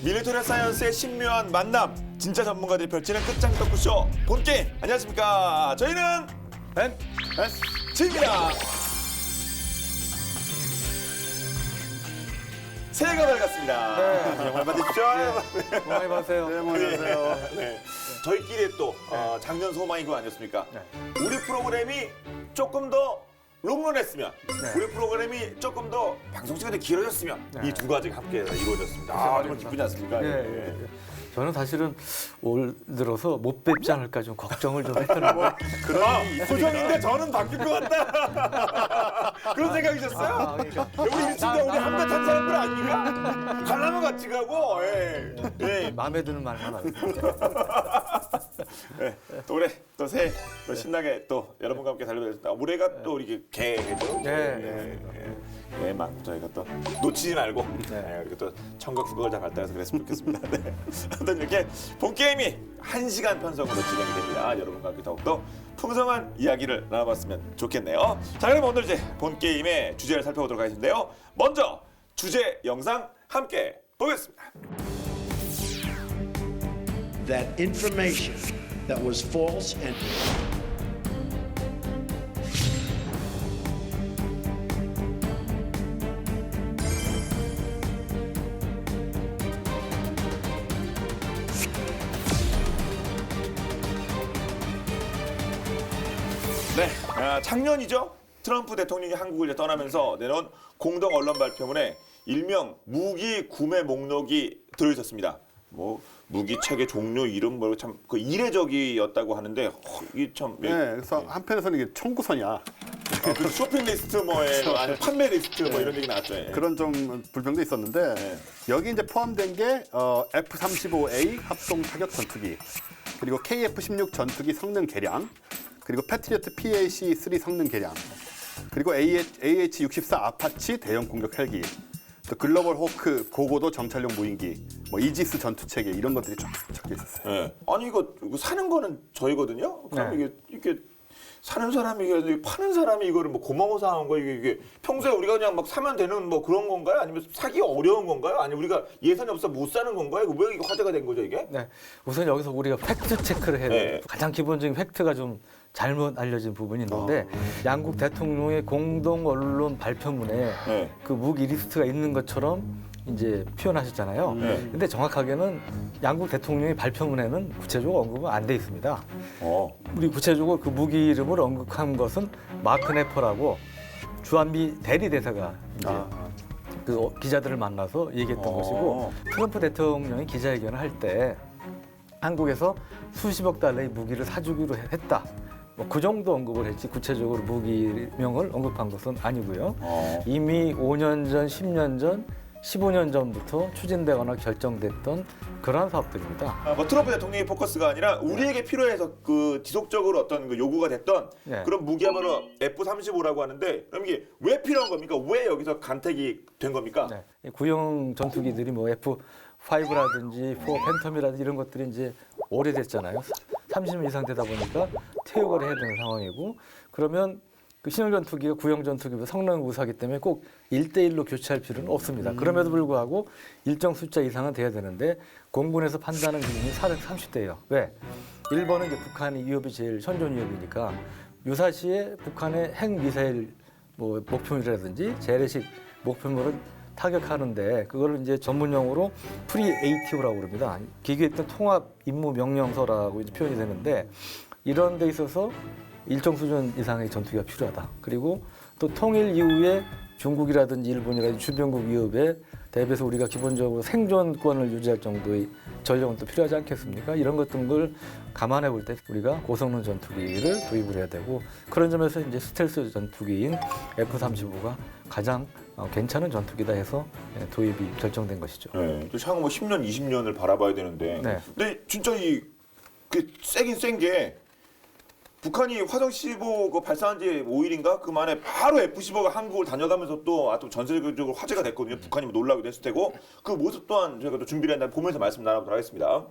밀리터리 사이언스의 신묘한 만남, 진짜 전문가들이 펼치는 끝장 덕후쇼 본게임. 안녕하십니까. 저희는 지입니다. 새해가 밝았습니다. 네. 새해 복 받으십시오. 많이 받으세요. 네, 안녕하세요. 네. 저희끼리의 또 작년 소망이 그거 아니었습니까? 네. 우리 프로그램이 조금 더 롱런했으면, 네. 우리 프로그램이 조금 더 방송 시간이 길어졌으면 네. 이 두 가지가 함께 이루어졌습니다. 아, 정말 기쁘지 않습니까? 네. 예. 저는 사실은 올 들어서 못 뵙지 않을까 좀 걱정을 좀 했더라고요. 소정인데 저는 바뀔 것 같다. 그런 생각이셨어요? 그러니까. 우리 진짜 우리 한배 탄 사람들 아닙니까? 가려면 같이 가고. 예. 예. 마음에 드는 말만 하고. 네, 또 올해 또 새해 또 신나게 또 여러분과 함께 달려보겠습니다. 올해가 또 우리 개죠. 네. 개만 저희가 또 놓치지 말고 네. 그리고 또 청각 국악을 잘 발달해서 그랬으면 좋겠습니다. 네. 아무튼 이렇게 본 게임이 1시간 편성으로 진행이 됩니다. 여러분과 함께 더욱더 풍성한 이야기를 나눠봤으면 좋겠네요. 자, 그럼 오늘 이제 본 게임의 주제를 살펴보도록 하겠는데요. 먼저 주제 영상 함께 보겠습니다. that information that was false and 네, 작년이죠. 트럼프 대통령이 한국을 이제 떠나면서 내놓은 공동 언론 발표문에 일명 무기 구매 목록이 들어있었습니다. 뭐 무기 체계 종류 이름 뭐 참 그 이례적이었다고 하는데 이게 참 네, 그래서 한편에서는 이게 청구서냐 그 쇼핑 리스트 뭐에 아니 판매 리스트 뭐 이런 얘기 나왔죠. 예. 그런 좀 불평도 있었는데 네. 여기 이제 포함된 게 F-35A 합동 타격 전투기, 그리고 KF-16 전투기 성능 개량, 그리고 패트리어트 PAC-3 성능 개량, 그리고 AH-64 아파치 대형 공격 헬기, 또 글로벌 호크 고고도 정찰용 무인기, 뭐 이지스 전투 체계 이런 것들이 쫙 적혀 있었어요. 예. 아니 이거 사는 거는 저희거든요. 그럼 네. 이게 사는 사람이 이게 파는 사람이 이거를 뭐 고마워서 하는 거 이게 평소에 우리가 그냥 막 사면 되는 뭐 그런 건가요? 아니면 사기 어려운 건가요? 아니면 우리가 예산이 없어 못 사는 건가요? 이거 왜 이게 화제가 된 거죠 이게? 네. 우선 여기서 우리가 팩트 체크를 해야 돼요. 네. 가장 기본적인 팩트가 좀 잘못 알려진 부분이 있는데 양국 대통령의 공동 언론 발표문에 네. 그 무기 리스트가 있는 것처럼 이제 표현하셨잖아요. 네. 근데 정확하게는 양국 대통령의 발표문에는 구체적으로 언급은 안 돼 있습니다. 우리 구체적으로 그 무기 이름을 언급한 것은 마크 네퍼라고 주한미 대리 대사가 이제 그 기자들을 만나서 얘기했던 것이고, 트럼프 대통령이 기자회견을 할 때 한국에서 수십억 달러의 무기를 사주기로 했다. 뭐 그 정도 언급을 했지 구체적으로 무기명을 언급한 것은 아니고요. 이미 5년 전, 10년 전, 15년 전부터 추진되거나 결정됐던 그러한 사업들입니다. 뭐 트럼프 대통령의 포커스가 아니라 우리에게 필요해서 그 지속적으로 어떤 그 요구가 됐던 네. 그런 무기야말로 F-35라고 하는데 그럼 이게 왜 필요한 겁니까? 왜 여기서 간택이 된 겁니까? 네. 이 구형 전투기들이 뭐 F5라든지 4 팬텀이라든지 이런 것들이 이제 오래됐잖아요. 30년 이상 되다 보니까 퇴역을 해야 되는 상황이고, 그러면 그 신형 전투기가 구형 전투기보다 성능 우수하기 때문에 꼭 1대1로 교체할 필요는 없습니다. 그럼에도 불구하고 일정 숫자 이상은 돼야 되는데 공군에서 판단하는 기준이 430대예요. 왜? 1번은 이제 북한의 위협이 제일 현존 위협이니까 유사시에 북한의 핵 미사일 뭐 목표물이라든지 재래식 목표물을 타격하는데 그거를 이제 전문용어로 프리-ATO라고 그럽니다. 기계했던 통합 임무 명령서라고 이제 표현이 되는데, 이런 데 있어서 일정 수준 이상의 전투기가 필요하다. 그리고 또 통일 이후에 중국이라든지 일본이라든지 주변국 위협에 대비해서 우리가 기본적으로 생존권을 유지할 정도의 전력은 또 필요하지 않겠습니까? 이런 것들을 감안해 볼 때 우리가 고성능 전투기를 도입을 해야 되고, 그런 점에서 이제 스텔스 전투기인 F-35가 가장 괜찮은 전투기다 해서 도입이 결정된 것이죠. 네. 또 향후 뭐 10년, 20년을 바라봐야 되는데. 네. 근데 진짜 그 세긴 센 게 북한이 화성 15 그 발사한 지 5일인가 그 만에 바로 F-15가 한국을 다녀가면서 또 전 세계적으로 화제가 됐거든요. 북한이 뭐 놀라기도 했을 테고 그 모습 또한 저희가 또 준비를 했는데 보면서 말씀 나눠보도록 하겠습니다.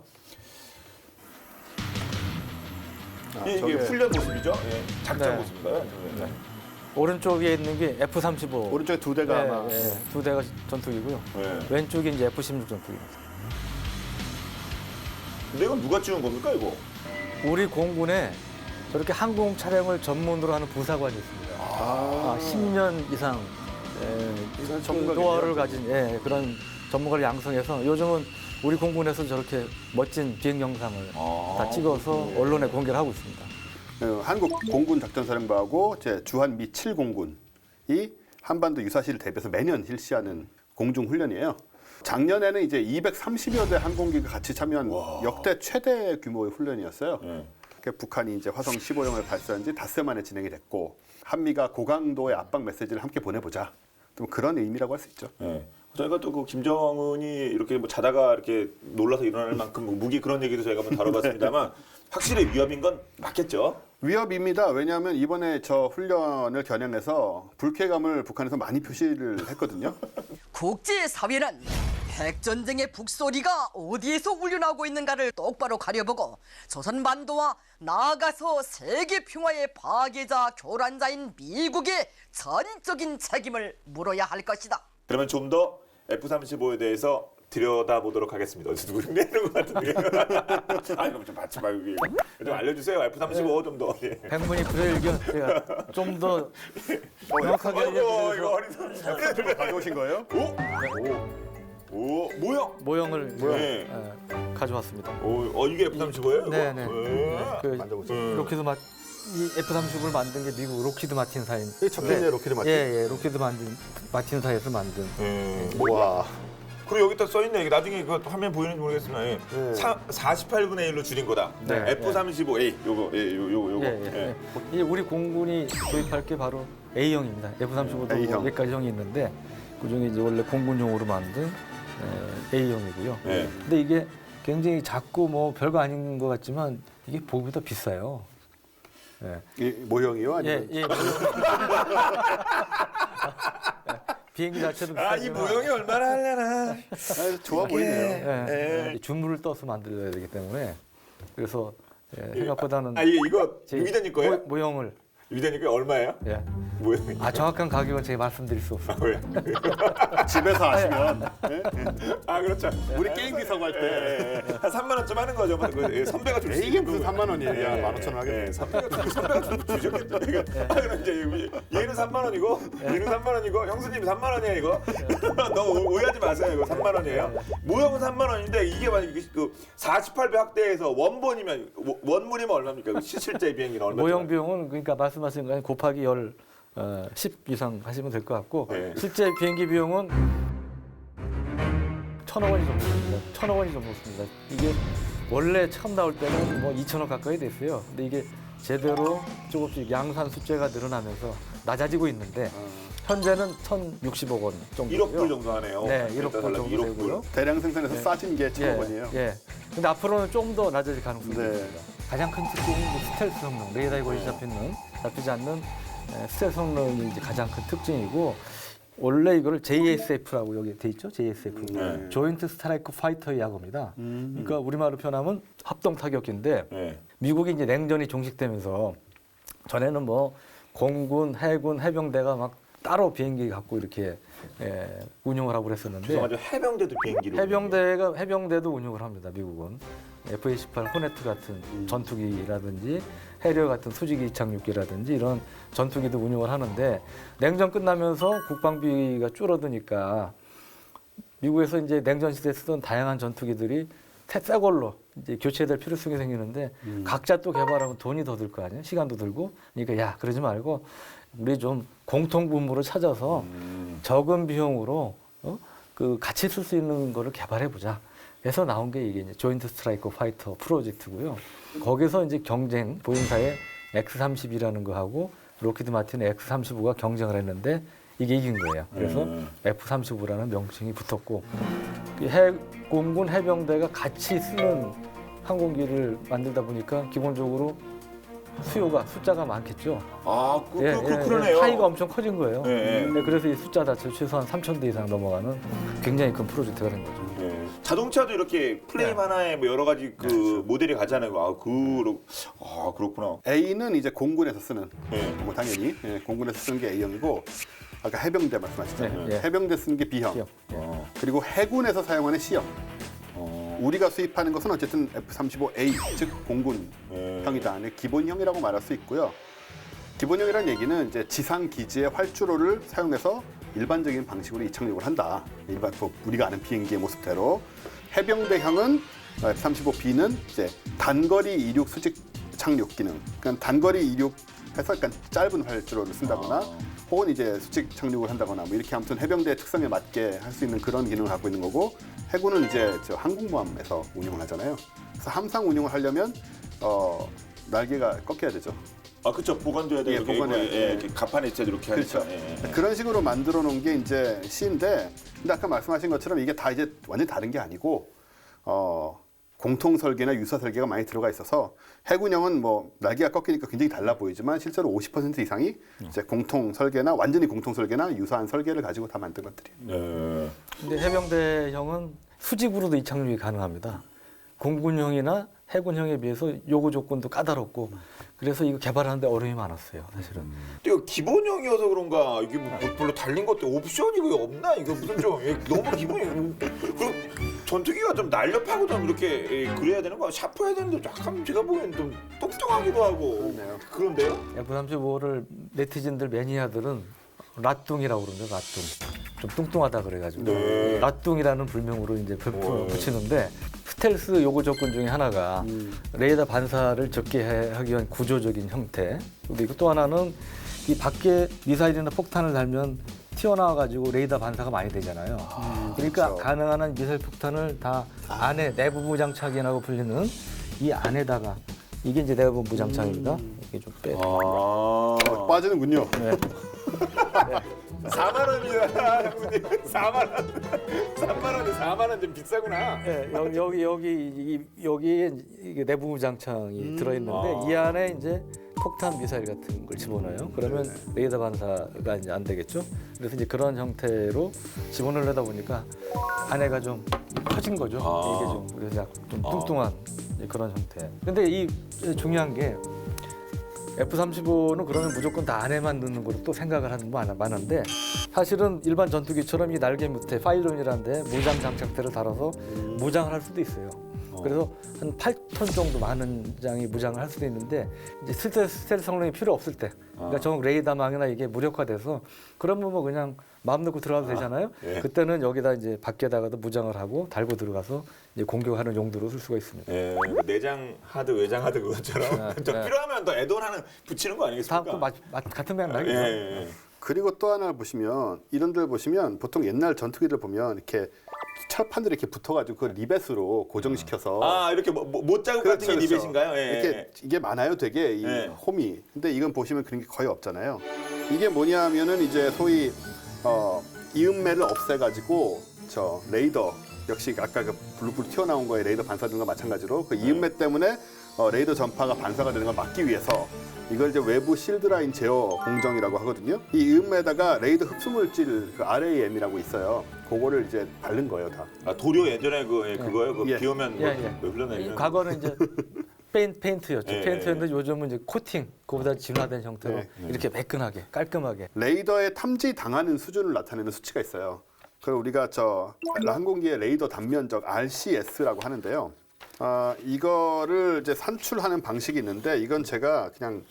이게 저게 훈련 모습이죠? 예. 작전 네. 모습인가요? 네. 오른쪽에 있는 게 F-35. 오른쪽에 두 대가 아마 두 대가 전투기고요. 네. 왼쪽이 이제 F-16 전투기입니다. 근데 이건 누가 찍은 겁니까 이거? 우리 공군에 저렇게 항공 촬영을 전문으로 하는 부사관이 있습니다. 10년 이상 이건 그 전문가겠네요. 노하우를 가진 그런 전문가를 양성해서 요즘은 우리 공군에서 저렇게 멋진 비행 영상을 다 찍어서 언론에 공개를 하고 있습니다. 한국 공군 작전사령부하고 제 주한미 7공군이 한반도 유사시를 대비해서 매년 실시하는 공중 훈련이에요. 작년에는 이제 230여 대 항공기가 같이 참여한 역대 최대 규모의 훈련이었어요. 북한이 이제 화성 15형을 발사한 지 닷새 만에 진행이 됐고 한미가 고강도의 압박 메시지를 함께 보내보자. 좀 그런 의미라고 할 수 있죠. 네. 저희가 또 그 김정은이 이렇게 뭐 자다가 이렇게 놀라서 일어날 만큼 뭐 무기 그런 얘기도 저희가 한번 다뤄봤습니다만 확실히 위협인 건 맞겠죠. 위협입니다. 왜냐하면 이번에 저 훈련을 겨냥해서 불쾌감을 북한에서 많이 표시를 했거든요. 국제사회는 핵전쟁의 북소리가 어디에서 울려나오고 있는가를 똑바로 가려보고 조선반도와 나아가서 세계 평화의 파괴자 교란자인 미국의 전적인 책임을 물어야 할 것이다. 그러면 좀 더 F-35에 대해서 들여다보도록 하겠습니다. 어디서 누구 흉내내는 것 같은데. 아 이거 좀 받지 말고 좀 알려주세요. F-35 좀 더. 예. 백문이 불여일견 제가 좀 더 정확하게 알려드려서 이거 어디서 가져오신 거예요? 오 뭐야? 모형을 네. 가져왔습니다. 이게 F-35예요? 네네. 그 만져보세요. 이 F-35을 만든 게 미국 로키드 마틴사인. 적혀있네요, 로키드 마틴. 예, 로키드 마틴사에서 만든. 와. 그리고 여기 딱 써있네. 이게 나중에 이거 화면 보이는지 모르겠지만 예. 네. 48분의 1로 줄인 거다. 네. F-35A 요거 요거. 예. 이게 우리 공군이 도입할 게 바로 A형입니다. F-35도 A형. 몇 가지 형이 있는데 그중에 이제 원래 공군용으로 만든 A형이고요. 네. 근데 이게 굉장히 작고 뭐 별거 아닌 것 같지만 이게 보기보다 비싸요. 예. 이 모형이요? 아니면 예. 비행기 자체도 이 모형이 얼마나 하려나. 좋아 보이네요. 예. 준물을 떠서 만들어야 되기 때문에 그래서 생각보다는 이거 제 유기대님 거예요? 모형을 유기대님 거 얼마예요? 예. 모형이. 정확한 가격은 제가 말씀드릴 수 없습니다. 왜? 집에서 하시면 그렇죠. 우리 게임기 사고 할 때 한 3만 원쯤 하는 거죠. 뭐, 선배가 줄 수 이게 있는 무슨 거고요. 3만 원이에요? 예, 15,000원 하겠네. 선배가 주셨겠죠. 그럼 이제 얘는 3만 원이고 얘는 3만 원이고 형수님이 3만 원이야 이거. 너무 오해하지 마세요. 이거 3만 원이에요. 모형은 3만 원인데 이게 만약에 그 48배 확대해서 원본이면 원물이면 얼마입니까? 실제 비행기는 얼마? 모형 비용은 그러니까 말씀하신 거 곱하기 10 이상 하시면 될 것 같고 네. 실제 비행기 비용은 1,000억 원이 좀 넘습니다. 1,000억 원이 좀 넘습니다. 이게 원래 처음 나올 때는 뭐 2,000억 가까이 됐어요. 근데 이게 제대로 조금씩 양산 숫자가 늘어나면서 낮아지고 있는데 현재는 1,060억 원 정도고요. 1억 불 정도 하네요. 네, 1억 불 정도 1억 불. 되고요. 대량 생산해서 싸진 게 1,000억 원이에요. 예. 근데 앞으로는 좀 더 낮아질 가능성이 네. 있습니다. 가장 큰 특징이 이제 스텔스 성능, 레이더에 거의 잡히지 않는 스텔스 성능이 이제 가장 큰 특징이고 원래 이거를 JSF라고 여기 돼 있죠, JSF. 네. 조인트 스트라이크 파이터의 약어입니다. 그러니까 우리말로 표현하면 합동 타격기인데 네. 미국이 이제 냉전이 종식되면서 전에는 뭐 공군, 해군, 해병대가 막 따로 비행기 갖고 이렇게 운용을 하고 그랬었는데 죄송하죠. 해병대도 비행기로. 해병대도 운용을 합니다. 미국은 F-18 호네트 같은 전투기라든지 해리어 같은 수직이 이착륙기라든지 이런 전투기도 운용을 하는데 냉전 끝나면서 국방비가 줄어드니까 미국에서 이제 냉전 시대에 쓰던 다양한 전투기들이 새 걸로 이제 교체될 필요성이 생기는데 각자 또 개발하면 돈이 더 들 거 아니에요? 시간도 들고. 그러니까 그러지 말고 우리 좀 공통 분모를 찾아서 적은 비용으로 그 같이 쓸 수 있는 거를 개발해 보자. 해서 나온 게 이게 이제 조인트 스트라이커 파이터 프로젝트고요. 거기서 이제 경쟁 보잉사의 X-30이라는 거 하고 로키드 마틴의 X-35가 경쟁을 했는데 이게 이긴 거예요. 그래서 F-35라는 명칭이 붙었고 공군 해병대가 같이 쓰는 항공기를 만들다 보니까 기본적으로 숫자가 많겠죠. 그러네요. 차이가 엄청 커진 거예요. 네. 그래서 이 숫자 자체가 최소한 3,000대 이상 넘어가는 굉장히 큰 프로젝트가 된 거죠. 네. 자동차도 이렇게 플레임 하나에 뭐 여러 가지 그 모델이 가잖아요. 그렇구나. A는 이제 공군에서 쓰는 네. 당연히 공군에서 쓰는 게 A형이고 아까 해병대 말씀하셨잖아요. 네, 예. 해병대 쓰는 게 B형. B형. 그리고 해군에서 사용하는 C형. 우리가 수입하는 것은 어쨌든 F-35A, 즉 공군형이다. 기본형이라고 말할 수 있고요. 기본형이라는 얘기는 이제 지상 기지의 활주로를 사용해서 일반적인 방식으로 이착륙을 한다. 일반 우리가 아는 비행기의 모습대로. 해병대형은 F-35B는 이제 단거리 이륙 수직 착륙 기능. 그러니까 단거리 이륙해서 약간 짧은 활주로를 쓴다거나 혹은 이제 수직 착륙을 한다거나 뭐 이렇게 아무튼 해병대의 특성에 맞게 할 수 있는 그런 기능을 갖고 있는 거고, 해군은 이제 저 항공모함에서 운용을 하잖아요. 그래서 함상 운용을 하려면 날개가 꺾여야 되죠. 아, 그렇죠. 보관돼야 돼요. 예, 보관해야 돼요. 이렇게 가판에 있자 이렇게 그렇죠. 하니까. 예. 그런 식으로 만들어 놓은 게 이제 C인데, 근데 아까 말씀하신 것처럼 이게 다 이제 완전히 다른 게 아니고 공통 설계나 유사 설계가 많이 들어가 있어서 해군형은 뭐 날개가 꺾이니까 굉장히 달라 보이지만 실제로 50% 이상이 이제 공통 설계나 완전히 공통 설계나 유사한 설계를 가지고 다 만든 것들이에요. 네. 근데 해병대형은 수직으로도 이착륙이 가능합니다. 공군형이나 해군형에 비해서 요구 조건도 까다롭고 그래서 이거 개발하는데 어려움이 많았어요, 사실은. 근데 이거 기본형이어서 그런가 이게 뭐 별로 달린 것도 옵션이 왜 없나? 이거 무슨 좀 너무 기본이. 그리고 전투기가 좀 날렵하고 좀 이렇게 그래야 되는 거, 샤프해야 되는데 약간 제가 보기엔 좀 뚱뚱하기도 하고. 그렇네요. 그런데요? F-35를 네티즌들 매니아들은 라뚱이라고 그러는데, 라뚱. 좀 뚱뚱하다 그래가지고 네. 라뚱이라는 불명으로 이제 붙이는데, 스텔스 요구 조건 중에 하나가 레이더 반사를 적게 하기 위한 구조적인 형태. 그리고 또 하나는 이 밖에 미사일이나 폭탄을 달면 튀어나와가지고 레이더 반사가 많이 되잖아요. 그러니까 그렇죠. 가능한 한 미사일 폭탄을 다 안에 내부 무장착이라고 불리는 이 안에다가, 이게 이제 내부 무장착입니다. 이게 좀 빼. 빠지는군요. 네. 4만 원이야, 형님. 4만 원. 3만 원이 4만 원 좀 비싸구나. 네, 여기에 이게 내부 무장창이 들어있는데 이 안에 이제 폭탄 미사일 같은 걸 집어넣어요. 그러면 레이더 반사가 이제 안 되겠죠. 그래서 이제 그런 형태로 집어넣으려다 보니까 안에가 좀 커진 거죠. 이게 좀 그래서 약간 좀 뚱뚱한 이제 그런 형태. 근데 이 중요한 게 F-35는 그러면 무조건 다 안에만 넣는 걸로 또 생각을 하는 분 많은데, 사실은 일반 전투기처럼 이 날개 밑에 파일런이라는 데 무장 장착대를 달아서 무장을 할 수도 있어요. 그래서 한 8톤 정도 많은 장이 무장을 할 수도 있는데, 이제 스텔스 성능이 필요 없을 때, 그러니까 정 레이더망이나 이게 무력화돼서 그러면 뭐 그냥 마음 놓고 들어가도 되잖아요. 예. 그때는 여기다 이제 밖에다가도 무장을 하고 달고 들어가서 이제 공격하는 용도로 쓸 수가 있습니다. 예, 내장 하드, 외장 하드 그것처럼 좀 네. 필요하면 더 애돈 하나 붙이는 거 아니겠습니까? 다또 같은 맥락이죠. 예. 그리고 또 하나 보시면 이런 데를 보시면 보통 옛날 전투기를 보면 이렇게 철판들이 이렇게 붙어가지고 그 리벳으로 고정시켜서 아, 이렇게 못 자국 같은 게 그렇죠. 리벳인가요? 예. 이렇게 이게 많아요, 되게 이 예. 홈이. 근데 이건 보시면 그런 게 거의 없잖아요. 이게 뭐냐면은 이제 소위 이음매를 없애가지고 저 레이더 역시 아까 그 블루불 튀어나온 거에 레이더 반사등과 마찬가지로 그 이음매 때문에 레이더 전파가 반사가 되는 걸 막기 위해서 이걸 이제 외부 실드라인 제어 공정이라고 하거든요. 이 이음매에다가 레이더 흡수물질 그 RAM이라고 있어요. 그거를 이제 바른 거예요, 다. 아, 도료 예전에 그거요. 그 예. 비 오면 뭐 이 흘러내리는. 과거는 이제 페인트였죠. 예, 페인트였는데 요즘은 이제 코팅, 그보다 진화된 형태로 네. 이렇게 매끈하게, 깔끔하게. 레이더에 탐지 당하는 수준을 나타내는 수치가 있어요. 그걸 우리가 저 항공기의 레이더 단면적 RCS라고 하는데요. 이거를 이제 산출하는 방식이 있는데 이건 제가 그냥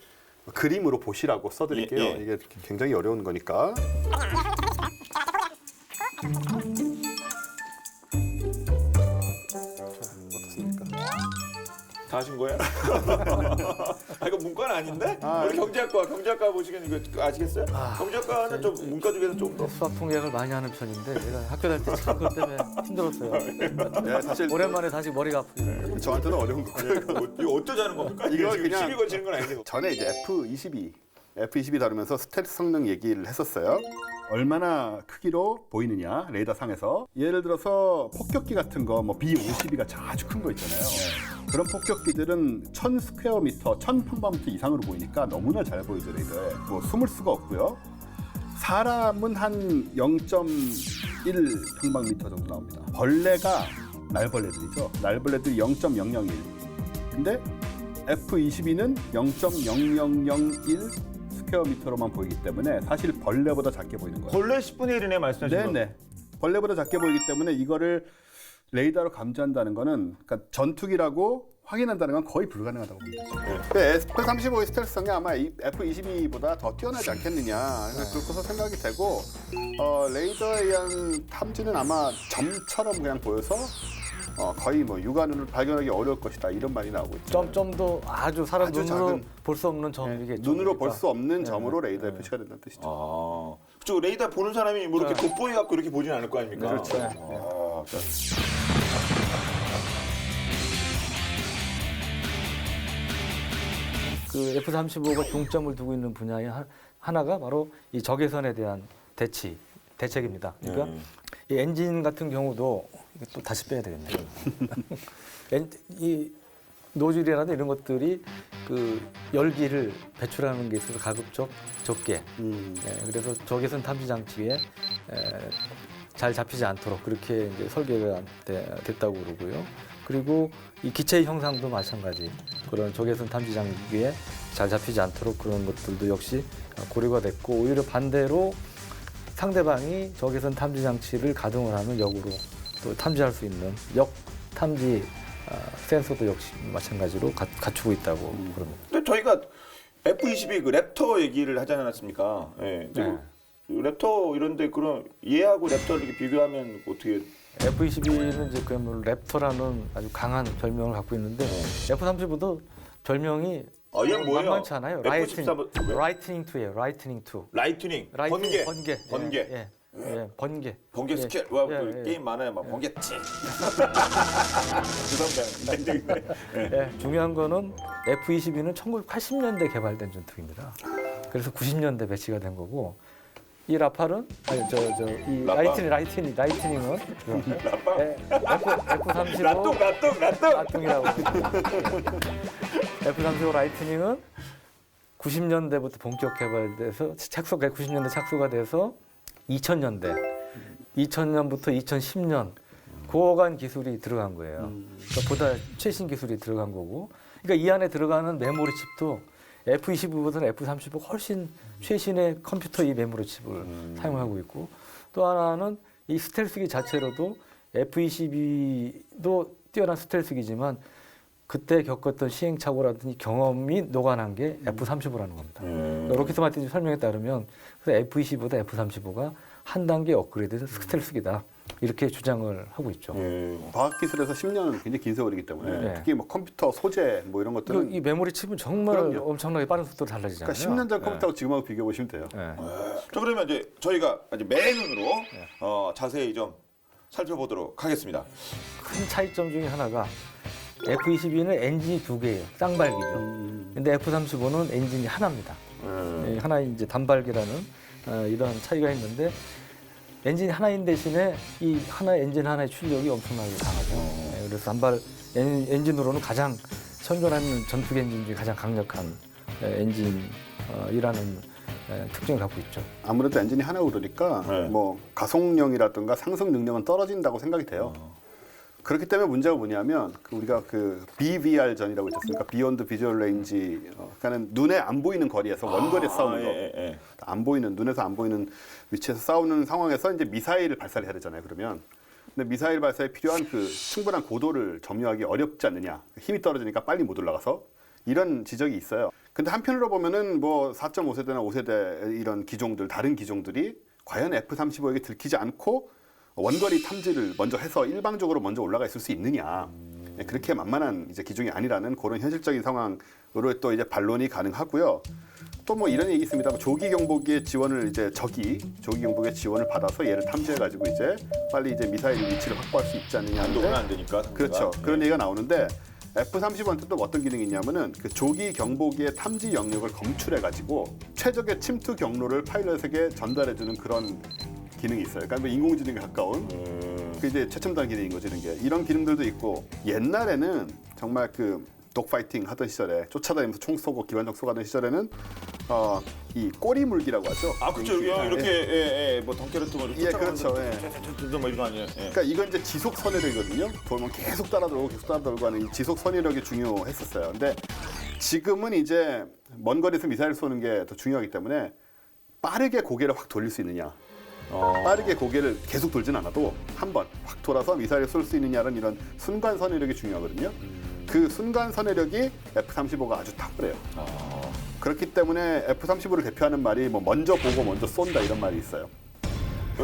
그림으로 보시라고 써드릴게요. 예, 예. 이게 굉장히 어려운 거니까. 어떻습니까? 다 하신 거예요? 아, 이거 문과는 아닌데? 우리 경제학과 보시면 이거 아시겠어요? 경제학과는 좀 문과 중에서 좀 더. 수학 통계학을 많이 하는 편인데 제가 학교 다닐 때 참 그것 때문에 힘들었어요. 네, 사실 오랜만에 다시 머리가 아프고. 저한테는 어려운 거고요. 이거 어쩌자는 겁니까? 이거 지금 그냥- 시비 거치는 건 아니고. 전에 이제 F-22 다루면서 스텔스 성능 얘기를 했었어요. 얼마나 크기로 보이느냐 레이더 상에서. 예를 들어서 폭격기 같은 거 뭐 B-52가 아주 큰 거 있잖아요. 그런 폭격기들은 1000 스퀘어미터, 1000 평방미터 이상으로 보이니까 너무나 잘 보이죠, 레이더에. 뭐 숨을 수가 없고요. 사람은 한 0.1 평방미터 정도 나옵니다. 벌레가 날벌레들이죠. 날벌레들이 0.001. 근데 F-22는 0.0001 스퀘어미터로만 보이기 때문에 사실 벌레보다 작게 보이는 거예요. 벌레 10분의 1이네 말씀하신 거. 네네. 벌레보다 작게 보이기 때문에 이거를 레이더로 감지한다는 거는 그러니까 전투기라고 확인한다는 건 거의 불가능하다고 봅니다. F-35의 스텔스성이 아마 이 F-22보다 더 뛰어나지 않겠느냐 그렇고서 생각이 되고 레이더에 의한 탐지는 아마 점처럼 그냥 보여서 거의 뭐 육안으로 발견하기 어려울 것이다 이런 말이 나오고 있죠. 점도 아주 사람 아주 눈으로 작은, 볼 수 없는 점이겠죠. 눈으로 볼 수 그러니까. 없는 점으로 레이더에 표시가 된다는 뜻이죠. 아, 그쪽 레이더 보는 사람이 뭐 이렇게 돋보여 갖고 이렇게 보진 않을 거 아닙니까? 그렇죠. 아, 자. 그 F-35가 중점을 두고 있는 분야의 하나가 바로 이 적외선에 대한 대책입니다. 그러니까 이 엔진 같은 경우도 이거 또 다시 빼야 되겠네요. 이 노즐이라든 이런 것들이 그 열기를 배출하는 게 있어서 가급적 적게. 그래서 적외선 탐지 장치에 잘 잡히지 않도록 그렇게 이제 설계가 됐다고 그러고요. 그리고 이 기체 형상도 마찬가지. 그런 적외선 탐지 장비에 잘 잡히지 않도록 그런 것들도 역시 고려가 됐고 오히려 반대로 상대방이 적외선 탐지 장치를 가동을 하면 역으로 또 탐지할 수 있는 역 탐지 센서도 역시 마찬가지로 갖추고 있다고 그럽니다. 근데 저희가 F-22 그 랩터 얘기를 하지 않았습니까? 예. 네. 랩터 이런데 그런 얘하고 랩터를 이렇게 비교하면 어떻게? F-22는 이제 그야말로 랩터라는 아주 강한 별명을 갖고 있는데 F-35도 별명이 얘는 뭐예요? 만만치 않아요. F-14 라이트닝 2예요. 라이트닝 2. 라이트닝, 번개. 예, 번개. 번개 예. 스킬. 와, 예, 그 예. 게임 많아요. 막 번개 치. 죄송합니다. 예, 중요한 거는 F-22는 1980년대 개발된 전투기입니다. 그래서 90년대 배치가 된 거고 이 라팔은 이 라팔? 라이트닝은 F-35 라똥. 라뚱이라고 F-35 라이트닝은 90년대부터 본격 개발돼서 90년대 착수가 돼서 2000년부터 2010년 고어간 기술이 들어간 거예요. 그러니까 보다 최신 기술이 들어간 거고, 그러니까 이 안에 들어가는 메모리 칩도 F-22보다는 F-35가 훨씬 최신의 컴퓨터 이 메모리 칩을 사용하고 있고, 또 하나는 이 스텔스기 자체로도 F-22도 뛰어난 스텔스기지만 그때 겪었던 시행착오라든지 경험이 녹아난 게 F-35라는 겁니다. 로키스 마틴이 설명에 따르면 그래서 F-22보다 F-35가 한 단계 업그레이드된 스텔스기다. 이렇게 주장을 하고 있죠. 과학기술에서 10년은 굉장히 긴 세월이기 때문에 네. 특히 뭐 컴퓨터 소재 뭐 이런 것들은 이 메모리 칩은 정말 그럼요. 엄청나게 빠른 속도로 달라지잖아요. 그러니까 10년 전 컴퓨터하고 지금하고 비교해 보시면 돼요. 네. 자, 그러면 이제 저희가 이제 맨눈으로 자세히 좀 살펴보도록 하겠습니다. 큰 차이점 중에 하나가 F-22는 엔진이 두 개예요. 쌍발기죠. 근데 F-35는 엔진이 하나입니다. 하나 이제 단발기라는 이런 차이가 있는데 엔진이 하나인 대신에 이 엔진 하나의 출력이 엄청나게 강하죠. 그래서 단발 엔진으로는 가장 선전하는 전투기 엔진 중에 가장 강력한 엔진이라는 특징을 갖고 있죠. 아무래도 엔진이 하나고 그러니까 뭐 가속력이라든가 상승 능력은 떨어진다고 생각이 돼요. 그렇기 때문에 문제가 뭐냐면 우리가 그 BVR 전이라고 있지 않습니까? 비욘드 비주얼 레인지. 그러니까는 눈에 안 보이는 거리에서 원거리에 싸우는 거. 안 보이는 눈에서 안 보이는 위치에서 싸우는 상황에서 이제 미사일을 발사를 해야 되잖아요. 그러면 근데 미사일 발사에 필요한 그 충분한 고도를 점유하기 어렵지 않느냐. 힘이 떨어지니까 빨리 못 올라가서 이런 지적이 있어요. 근데 한편으로 보면은 뭐 4.5세대나 5세대 이런 기종들 다른 기종들이 과연 F-35에게 들키지 않고 원거리 탐지를 먼저 해서 일방적으로 먼저 올라가 있을 수 있느냐. 그렇게 만만한 이제 기종이 아니라는 그런 현실적인 상황으로 또 이제 반론이 가능하고요. 또 뭐 이런 얘기 있습니다. 조기 경보기의 지원을 이제 조기 경보기의 지원을 받아서 얘를 탐지해 가지고 이제 빨리 이제 미사일 위치를 확보할 수 있지 않느냐. 안도는 안 되니까. 그렇죠. 그런 얘기가 나오는데 F-35한테 또 어떤 기능이 있냐면은 그 조기 경보기의 탐지 영역을 검출해 가지고 최적의 침투 경로를 파일럿에게 전달해 주는 그런 기능이 있어요. 그러니까 뭐 인공지능에 가까운 그 이제 최첨단 기능인 거죠, 이런 기능들도 있고 옛날에는 정말 그 독파이팅 하던 시절에 쫓아다니면서 총 쏘고 기관총 쏘가던 시절에는 이 꼬리 물기라고 하죠. 그렇죠. 이렇게 뭐 덩케르트 뭐 이렇게 그렇죠. 뭐 이런 거 아니에요? 그러니까 이건 이제 지속 선회력이거든요. 돌면 계속 따라돌고 하는 이 지속 선회력이 중요했었어요. 근데 지금은 이제 먼 거리에서 미사일 쏘는 게 더 중요하기 때문에 빠르게 고개를 확 돌릴 수 있느냐. 빠르게 고개를 계속 돌진 않아도 한 번 확 돌아서 미사일을 쏠 수 있느냐는 이런 순간 선회력이 중요하거든요. 그 순간 선회력이 F-35가 아주 탁월해요. 그렇기 때문에 F-35를 대표하는 말이 뭐 먼저 보고 먼저 쏜다 이런 말이 있어요.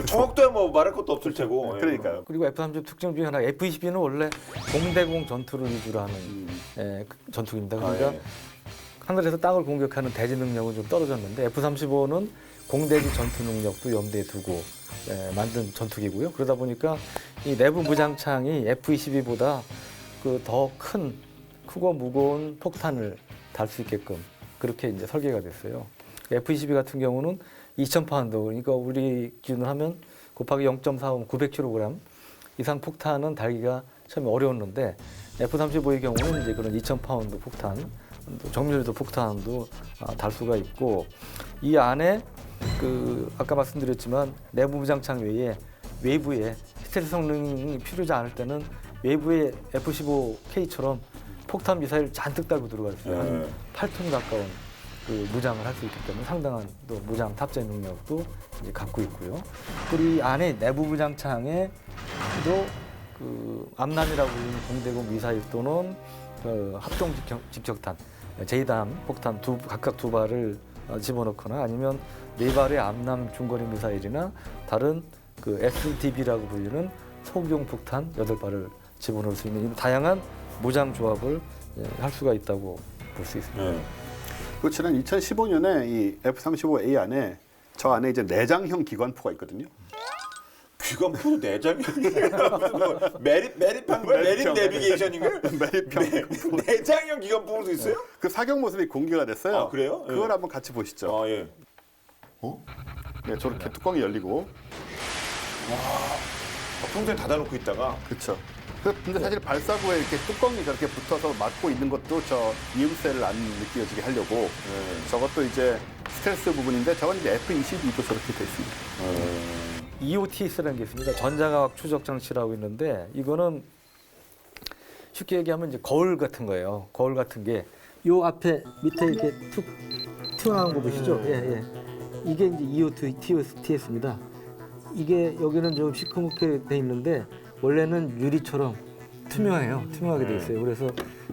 정확도야 뭐 말할 것도 없을 테고. 그러니까요. 그리고 F-35 특징 중에 하나 F-22는 원래 공대공 전투를 위주로 하는 그 전투기입니다. 그러니까 예. 하늘에서 땅을 공격하는 대지 능력은 좀 떨어졌는데 F-35는 공대지 전투 능력도 염두에 두고 만든 전투기고요. 그러다 보니까 이 내부 무장창이 F-22보다 그 더 크고 무거운 폭탄을 달 수 있게끔 그렇게 이제 설계가 됐어요. F-22 같은 경우는 2,000파운드, 그러니까 우리 기준으로 하면 곱하기 0.45, 900kg 이상 폭탄은 달기가 처음에 어려웠는데 F-35의 경우는 이제 그런 2,000파운드 폭탄, 정밀도 폭탄도 달 수가 있고 이 안에 그 아까 말씀드렸지만 내부 무장창 외에 외부에 스텔스 성능이 필요하지 않을 때는 외부에 F-15K처럼 폭탄 미사일 잔뜩 달고 들어가 있어요. 한 8톤 가까운 그 무장을 할 수 있기 때문에 상당한 또 무장 탑재 능력도 이제 갖고 있고요. 그리고 이 안에 내부 무장창에도 그 암람이라고 불리는 공대공 미사일 또는 그 합동 직격탄, 제이담 폭탄 각각 두 발을 집어넣거나 아니면 네 발의 암람 중거리 미사일이나 다른 그 SDB라고 불리는 소형 폭탄 8발을 집어넣을 수 있는 다양한 무장 조합을 할 수가 있다고 볼 수 있습니다. 그 지난 2015년에 이 F-35A 안에 저 안에 이제 내장형 기관포가 있거든요. 기관포도 내장형이에요. 메립한 거야? 메립 내비게이션인가요? 매립형 내장형 기관포도 있어요? 그 사격 모습이 공개가 됐어요. 아, 그래요? 그걸 예. 한번 같이 보시죠. 아 예. 네, 저렇게 뚜껑이 열리고. 평소에 닫아놓고 있다가. 그렇죠. 근데 사실 발사구에 이렇게 뚜껑이 저렇게 붙어서 막고 있는 것도 저 이음새를 안 느껴지게 하려고 저것도 이제 스텔스 부분인데 저건 이제 F-22도 저렇게 돼 있습니다. EOTS라는 게 있습니다. 전자과학 추적 장치라고 있는데 이거는 쉽게 얘기하면 이제 거울 같은 거예요. 거울 같은 게 요 앞에 밑에 이렇게 툭 튀어나온 거 보시죠? 예, 예. 이게 이제 EOTS입니다. 이게 여기는 좀 시커멓게 돼 있는데 원래는 유리처럼 투명해요. 투명하게 돼 있어요. 그래서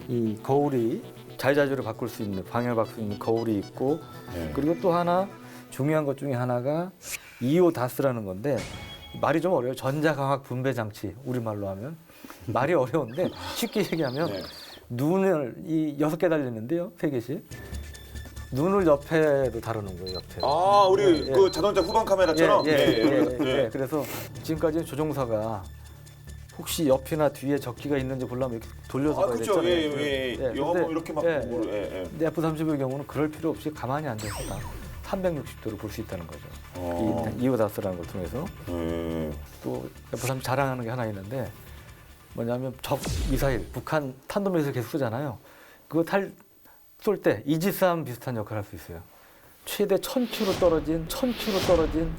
이 거울이 자유자재로 바꿀 수 있는 방향을 바꿀 수 있는 거울이 있고 그리고 또 하나 중요한 것 중에 하나가 EODAS라는 건데 말이 좀 어려워요. 전자광학 분배 장치 우리말로 하면 말이 어려운데 쉽게 얘기하면 눈을 이 6개 달렸는데요. 3개씩. 눈을 옆에도 다루는 거예요. 옆에. 아 우리 예. 그 자동차 후방 카메라처럼. 예. 그래서 지금까지는 조종사가 혹시 옆이나 뒤에 적기가 있는지 보려면 이렇게 돌려서 아 봐야 그렇죠. 됐잖아요. 예. 근데 영화 보면 이렇게 막 보고. 근데 F-35의 경우는 그럴 필요 없이 가만히 앉아서 다 360도로 볼 수 있다는 거죠. 이 이오다스라는 걸 통해서. 또 F-35 자랑하는 게 하나 있는데 뭐냐면 적 미사일, 북한 탄도미사일 계속 쏘잖아요. 그거 쏠 때 이지스함 비슷한 역할을 할 수 있어요. 최대 1000km 떨어진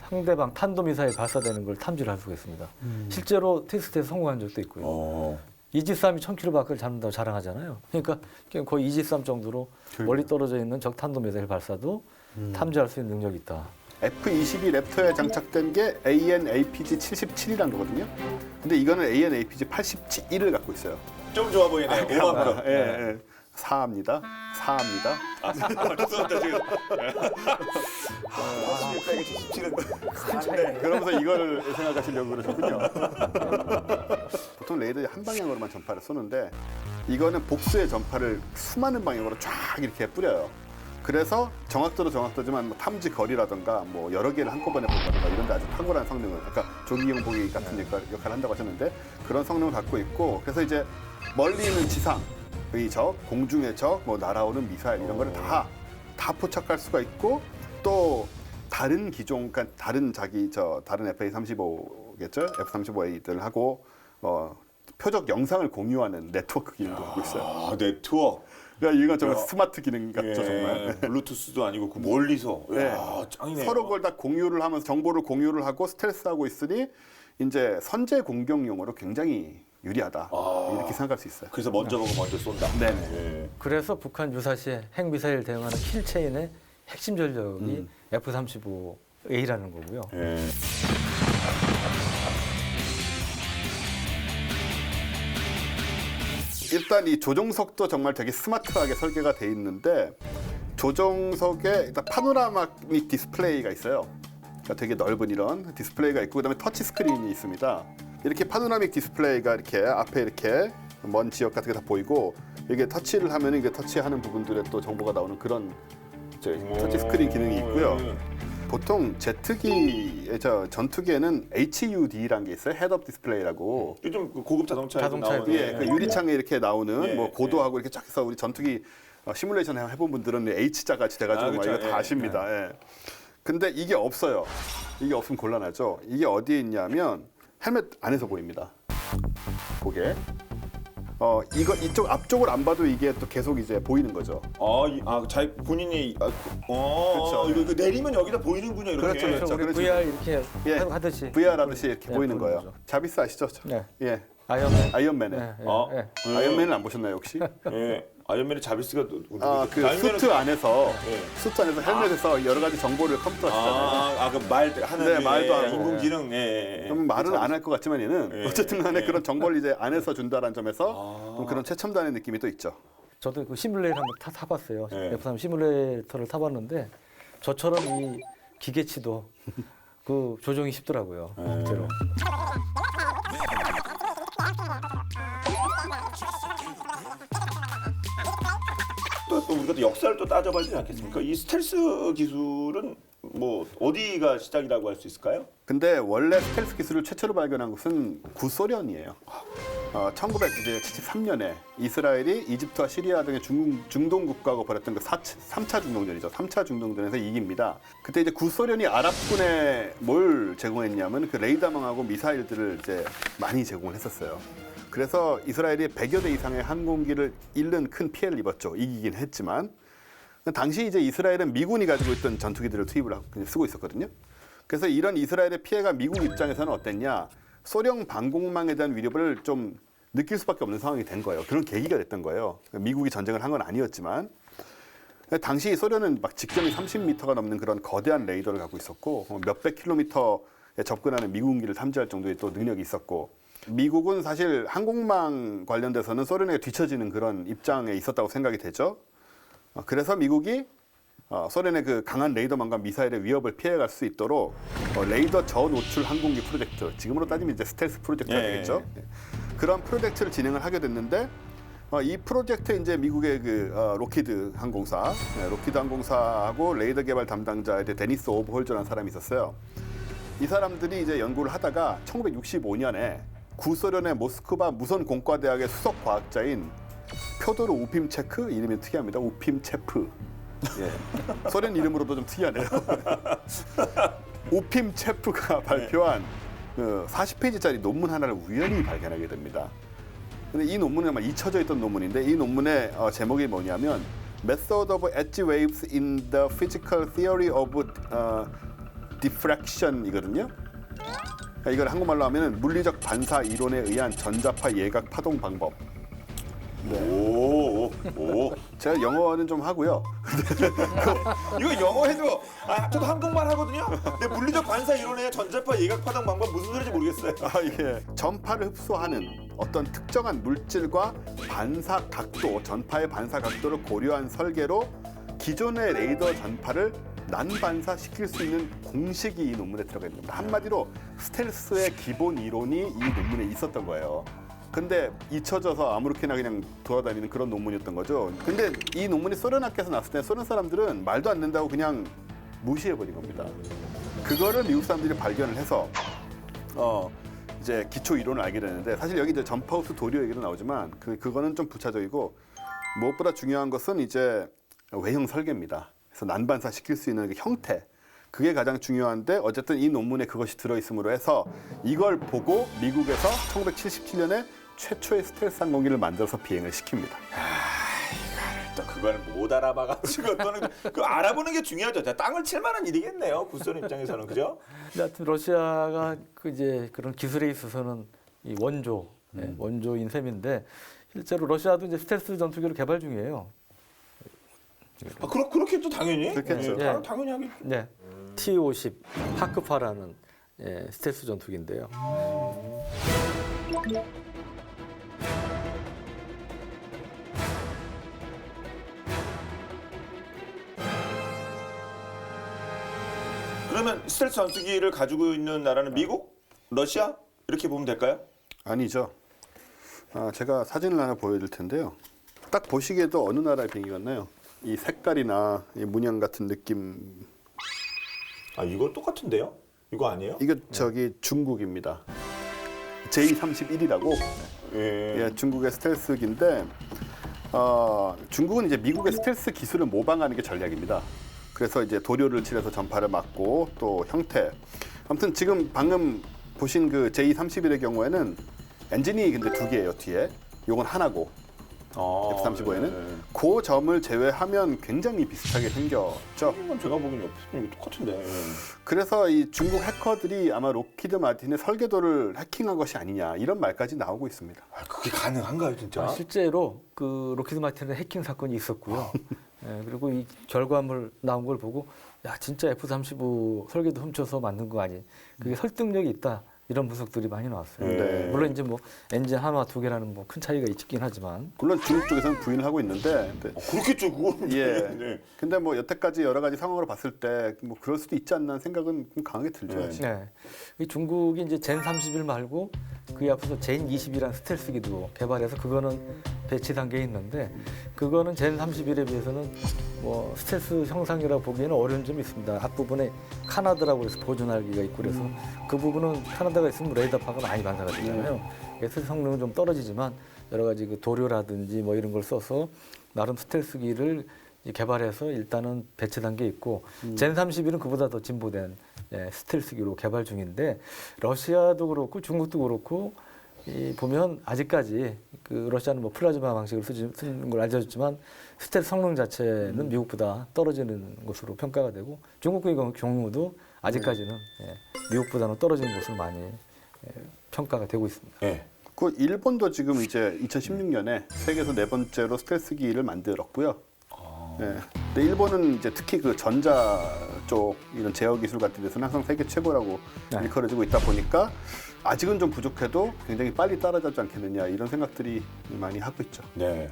상대방 탄도미사일 발사되는 걸 탐지를 할 수가 있습니다. 실제로 테스트에서 성공한 적도 있고요. 이지스함이 1000km 밖을 잡는다고 자랑하잖아요. 그러니까 거의 이지스함 정도로 멀리 떨어져 있는 적 탄도미사일 발사도 탐지할 수 있는 능력이 있다. F-22 랩터에 장착된 게 AN/APG 77이라는 거거든요. 근데 이거는 AN/APG 81을 갖고 있어요. 좀 좋아 보이네요. 5만 예. 사합니다. 죄송합니다 지금. 77은. 그러면서 이거를 생각하시려고 그러셨군요. 보통 레이더에 한 방향으로만 전파를 쏘는데 이거는 복수의 전파를 수많은 방향으로 쫙 이렇게 뿌려요. 그래서 정확도도 정확도지만 뭐 탐지 거리라든가 뭐 여러 개를 한꺼번에 본다든가 이런 데 아주 탁월한 성능을 아까 조기용 보기 같은 역할을 한다고 하셨는데 그런 성능을 갖고 있고 그래서 이제 멀리 있는 지상 의 적, 공중의 적, 뭐 날아오는 미사일 이런 거를 다 포착할 수가 있고 또 다른 기종, 그러니까 다른 다른 F-35겠죠? F-35A들하고 표적 영상을 공유하는 네트워크 기능도 갖고 있어요. 아 네트워크. 그러니까 이건 정말 스마트 기능 같죠, 정말. 블루투스도 아니고 그 멀리서. 네. 야, 짱이네요. 서로 그걸 다 공유를 하면서 정보를 공유를 하고 스텔스하고 있으니 이제 선제 공격용으로 굉장히 유리하다 이렇게 생각할 수 있어요. 그래서 먼저 보고 먼저 쏜다. 네네. 그래서 북한 유사시에 핵미사일 대응하는 킬체인의 핵심 전력이 F-35 A라는 거고요. 예. 일단 이 조종석도 정말 되게 스마트하게 설계가 돼 있는데 조종석에 일단 파노라마믹 디스플레이가 있어요. 그러니까 되게 넓은 이런 디스플레이가 있고 그다음에 터치 스크린이 있습니다. 이렇게 파노라믹 디스플레이가 이렇게 앞에 이렇게 먼 지역 같은 게 다 보이고 이게 터치를 하면 이게 터치하는 부분들에 또 정보가 나오는 그런 이제 터치 스크린 기능이 있고요. 보통 제트기, 전투기에는 HUD라는 게 있어요. 헤드업 디스플레이라고. 요즘 그 고급 자동차에도 자동차에도 나오는 예, 그 유리창에 이렇게 나오는 예, 뭐 고도하고 이렇게 쫙 해서 우리 전투기 시뮬레이션 해본 분들은 H자 같이 돼가지고 막 그쵸. 이거 다 예, 아십니다. 예. 근데 이게 없어요. 이게 없으면 곤란하죠. 이게 어디에 있냐면 헬멧 안에서 보입니다. 그게. 이쪽 앞쪽을 안 봐도 이게 또 계속 이제 보이는 거죠. 본인이 그렇죠. 이거 내리면 여기다 보이는군요. 이렇게. 그렇죠, 그렇죠. 우리 그렇죠. VR 이렇게 예, 하듯이 VR 하듯이 이렇게 네, 보이는 거예요. 거죠. 자비스 아시죠? 네. 예, 아이언맨. 아이언맨에. 네, 네, 어? 네. 아이언맨을 안 보셨나요 혹시? 예. 아이언맨의 자비스가 그 아이언맨은 수트 안에서 예. 수트 안에서 헬멧에서 여러 가지 정보를 컴퓨터 쓰잖아요. 그 말 하는 네, 말도 하고. 인공지능. 예. 그럼 말은 안 할 것 같지만 얘는 예. 어쨌든 간에 예. 그런 정보를 이제 안에서 준다는 점에서 좀 그런 최첨단의 느낌이 또 있죠. 저도 그 시뮬레이터 한번 타봤어요. 네. F3 시뮬레이터를 타봤는데 저처럼 이 기계치도 그 조종이 쉽더라고요. 실제로. 또 우리가 또 역사를 또 따져봐야 되지 않겠습니까? 이 스텔스 기술은 뭐 어디가 시작이라고 할 수 있을까요? 근데 원래 스텔스 기술을 최초로 발견한 곳은 구소련이에요. 1973년에 이스라엘이 이집트와 시리아 등의 중동 국가하고 벌였던 그 3차 중동전이죠. 3차 중동전에서 이깁니다. 그때 이제 구소련이 아랍군에 뭘 제공했냐면 그 레이더망하고 미사일들을 이제 많이 제공을 했었어요. 그래서 이스라엘이 100여 대 이상의 항공기를 잃는 큰 피해를 입었죠. 이기긴 했지만. 당시 이제 이스라엘은 미군이 가지고 있던 전투기들을 투입을 하고 쓰고 있었거든요. 그래서 이런 이스라엘의 피해가 미국 입장에서는 어땠냐? 소련 방공망에 대한 위협을 좀 느낄 수밖에 없는 상황이 된 거예요. 그런 계기가 됐던 거예요. 미국이 전쟁을 한 건 아니었지만 당시 소련은 막 직경이 30m가 넘는 그런 거대한 레이더를 갖고 있었고 몇백 킬로미터에 접근하는 미군기를 탐지할 정도의 또 능력이 있었고 미국은 사실 항공망 관련돼서는 소련에게 뒤처지는 그런 입장에 있었다고 생각이 되죠. 그래서 미국이 소련의 그 강한 레이더망과 미사일의 위협을 피해갈 수 있도록 레이더 저노출 항공기 프로젝트, 지금으로 따지면 이제 스텔스 프로젝트가 되겠죠. 네. 그런 프로젝트를 진행을 하게 됐는데 이 프로젝트에 이제 미국의 그 로키드 항공사, 로키드 항공사하고 레이더 개발 담당자에 데니스 오브홀저라는 사람이 있었어요. 이 사람들이 이제 연구를 하다가 1965년에 구소련의 모스크바 무선 공과대학의 수석 과학자인 표도르 우핌체크, 이름이 특이합니다. 우핌체프. 예. 소련 이름으로도 좀 특이하네요. 우핌체프가 발표한 그 40페이지짜리 논문 하나를 우연히 발견하게 됩니다. 근데 이 논문은 아마 잊혀져 있던 논문인데 이 논문의 제목이 뭐냐면 Method of Edge Waves in the Physical Theory of Diffraction이거든요. 이걸 한국말로 하면 물리적 반사 이론에 의한 전자파 예각 파동 방법. 네. 오. 제가 영어는 좀 하고요. 이거 영어 해도 저도 한국말 하거든요. 근데 물리적 반사 이론의 전자파 예각 파동 방법 무슨 소리인지 모르겠어요. 예. 전파를 흡수하는 어떤 특정한 물질과 반사 각도, 전파의 반사 각도를 고려한 설계로 기존의 레이더 전파를 난반사시킬 수 있는 공식이 이 논문에 들어가 있는 겁니다. 한마디로 스텔스의 기본 이론이 이 논문에 있었던 거예요. 근데 잊혀져서 아무렇게나 그냥 돌아다니는 그런 논문이었던 거죠. 근데 이 논문이 소련 학교에서 나왔을 때 소련 사람들은 말도 안 된다고 그냥 무시해버린 겁니다. 그거를 미국 사람들이 발견을 해서 이제 기초 이론을 알게 되는데 사실 여기 이제 전파흡수 도료 얘기도 나오지만 그거는 좀 부차적이고 무엇보다 중요한 것은 이제 외형 설계입니다. 그래서 난반사 시킬 수 있는 그 형태. 그게 가장 중요한데 어쨌든 이 논문에 그것이 들어있음으로 해서 이걸 보고 미국에서 1977년에 최초의 스텔스 항공기를 만들어서 비행을 시킵니다. 또 그걸 못 알아봐가지고 또는 그 알아보는 게 중요하죠. 땅을 칠 만한 일이겠네요. 구소련 입장에서는 그죠? 근데 하여튼 러시아가 그 이제 그런 기술에 있어서는 이 원조인 셈인데 실제로 러시아도 이제 스텔스 전투기를 개발 중이에요. 그렇겠죠 당연히. 그렇겠죠. 예, 당연히 하겠죠. 네. T-50 하크파라는 스텔스 전투기인데요. 그러면 스텔스 전투기를 가지고 있는 나라는 미국, 러시아 이렇게 보면 될까요? 아니죠. 제가 사진을 하나 보여드릴 텐데요. 딱 보시기에도 어느 나라의 비행기 같나요? 이 색깔이나 이 문양 같은 느낌. 아 이거 똑같은데요? 이거 아니에요? 이거 저기 중국입니다. J-31이라고 예. 중국의 스텔스기인데 중국은 이제 미국의 스텔스 기술을 모방하는 게 전략입니다. 그래서 이제 도료를 칠해서 전파를 막고 또 형태. 아무튼 지금 방금 보신 그 J-31의 경우에는 엔진이 근데 두 개예요 뒤에. 요건 하나고 F-35에는 네. 그 점을 제외하면 굉장히 비슷하게 생겼죠. 이건 제가 보기엔 옆에 똑같은데. 예. 그래서 이 중국 해커들이 아마 로키드 마틴의 설계도를 해킹한 것이 아니냐 이런 말까지 나오고 있습니다. 아, 그게 가능한가요, 진짜? 실제로 그 로키드 마틴의 해킹 사건이 있었고요. 그리고 이 결과물 나온 걸 보고 야 진짜 F-35 설계도 훔쳐서 만든 거 아니? 그게 설득력이 있다. 이런 분석들이 많이 나왔어요. 네. 물론 이제 뭐 엔진 하나 두 개라는 뭐 큰 차이가 있긴 하지만 물론 중국 쪽에서는 부인을 하고 있는데 근데 그렇겠죠, 그거는. 예. 네. 근데 뭐 여태까지 여러 가지 상황으로 봤을 때 뭐 그럴 수도 있지 않나 생각은 좀 강하게 들죠. 네. 네. 이 중국이 이제 젠 31 말고 그 앞서서 젠 20이라는 스텔스기도 개발해서 그거는 배치 단계에 있는데 그거는 젠 31에 비해서는 뭐 스텔스 형상이라고 보기에는 어려운 점이 있습니다. 앞부분에 카나드라고 해서 보존할기가 있고 그래서 그 부분은 카나다가 있으면 레이더파가 많이 반사가 되잖아요. 그래서 성능은 좀 떨어지지만 여러 가지 그 도료라든지 뭐 이런 걸 써서 나름 스텔스기를 개발해서 일단은 배치 단계에 있고 젠 31은 그보다 더 진보된 스텔스기로 개발 중인데 러시아도 그렇고 중국도 그렇고 보면 아직까지 그 러시아는 뭐 플라즈마 방식을 쓰는 걸 알려졌지만 스텔스 성능 자체는 미국보다 떨어지는 것으로 평가가 되고 중국의 경우도 아직까지는 미국보다는 떨어지는 것으로 많이 평가가 되고 있습니다. 네. 그 일본도 지금 이제 2016년에 세계에서 네 번째로 스텔스기를 만들었고요. 네. 근데 일본은 이제 특히 그 전자 쪽 이런 제어 기술 같은 데서는 항상 세계 최고라고 일컬어지고 있다 보니까 아직은 좀 부족해도 굉장히 빨리 따라잡지 않겠느냐 이런 생각들이 많이 하고 있죠. 네.